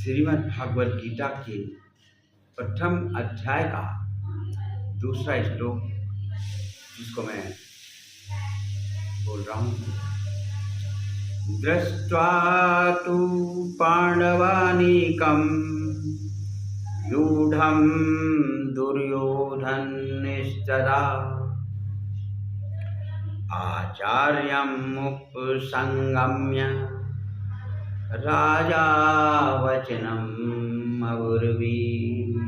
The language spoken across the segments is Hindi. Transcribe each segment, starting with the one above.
श्रीमद् भागवत गीता के प्रथम अध्याय का दूसरा श्लोक जिसको मैं बोल रहा हूँ। दृष्ट्वा तु पांडवानीकं व्यूढं दुर्योधनस्तदा आचार्यमुपसंगम्य राजा वचनम् अब्रवीत्।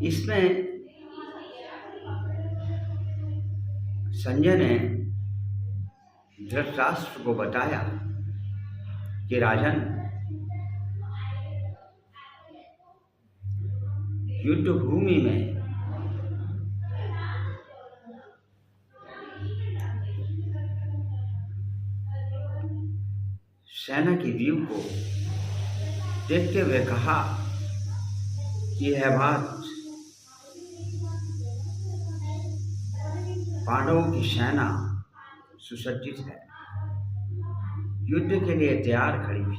इसमें संजय ने धृतराष्ट्र को बताया कि राजन, युद्ध भूमि में सेना की व्यू को देखते हुए कहा कि यह बात पांडवों की सेना सुसज्जित है, युद्ध के लिए तैयार खड़ी थी।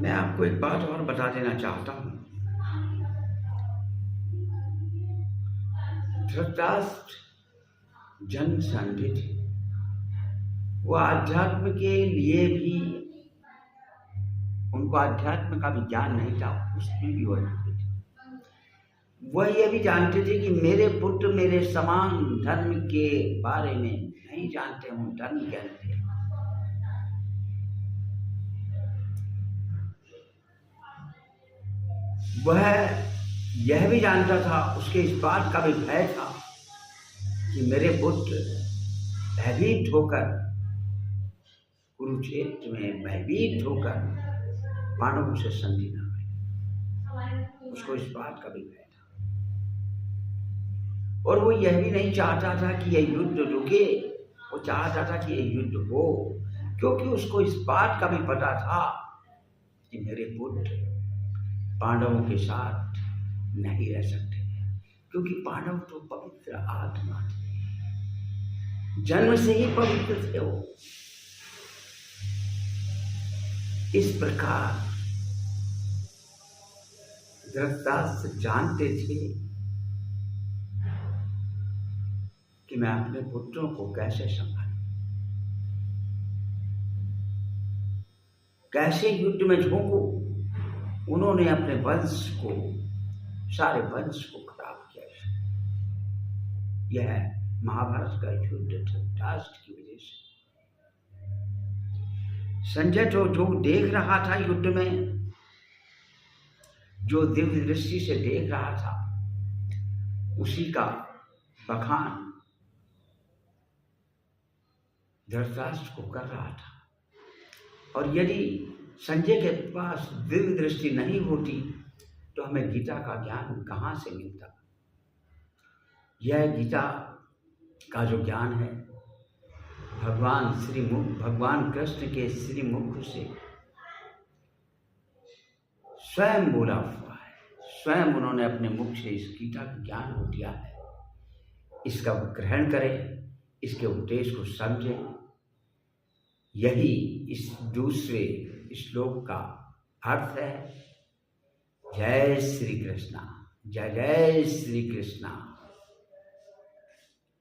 मैं आपको एक बात और बता देना चाहता हूं। धृतराष्ट्र जन्म से अंधे थे। वो अध्यात्म के लिए भी उनको अध्यात्म का भी ज्ञान नहीं था, उसमें भी वो अंधे थे। वह ये भी जानते थे कि मेरे पुत्र मेरे समान धर्म के बारे में नहीं जानते हूं, धर्म जानते हैं। वह यह भी जानता था, उसके इस बात का भी भय था कि मेरे पुत्र भयभीत होकर कुरुक्षेत्र में भयभीत होकर पांडवों से संधि न करें। उसको इस बात का भी भय था और वो यह भी नहीं चाहता था कि यह युद्ध रुके। वो चाहता था कि यह युद्ध हो, क्योंकि उसको इस बात का भी पता था कि मेरे पुत्र पांडवों के साथ नहीं रह सकते, क्योंकि पांडव तो पवित्र आत्मा थे, जन्म से ही पवित्र थे वो। इस प्रकार धृतराष्ट्र जानते थे कि मैं अपने पुत्रों को कैसे संभालूं, कैसे युद्ध में झोंकूं। उन्होंने अपने वंश को, सारे वंश को खराब किया। यह महाभारत का युद्ध धृतराष्ट्र की वजह से। संजय तो जो देख रहा था युद्ध में, जो दिव्य दृष्टि से देख रहा था, उसी का बखान धृतराष्ट्र को कर रहा था। और यदि संजय के पास दिव्य दृष्टि नहीं होती तो हमें गीता का ज्ञान कहाँ से मिलता। यह गीता का जो ज्ञान है भगवान कृष्ण के श्रीमुख से स्वयं बोला हुआ है। स्वयं उन्होंने अपने मुख से इस गीता का ज्ञान को दिया है। इसका ग्रहण करें, इसके उपदेश को समझें। यही इस दूसरे श्लोक का अर्थ है। जय श्री कृष्णा, जय जय श्री कृष्णा।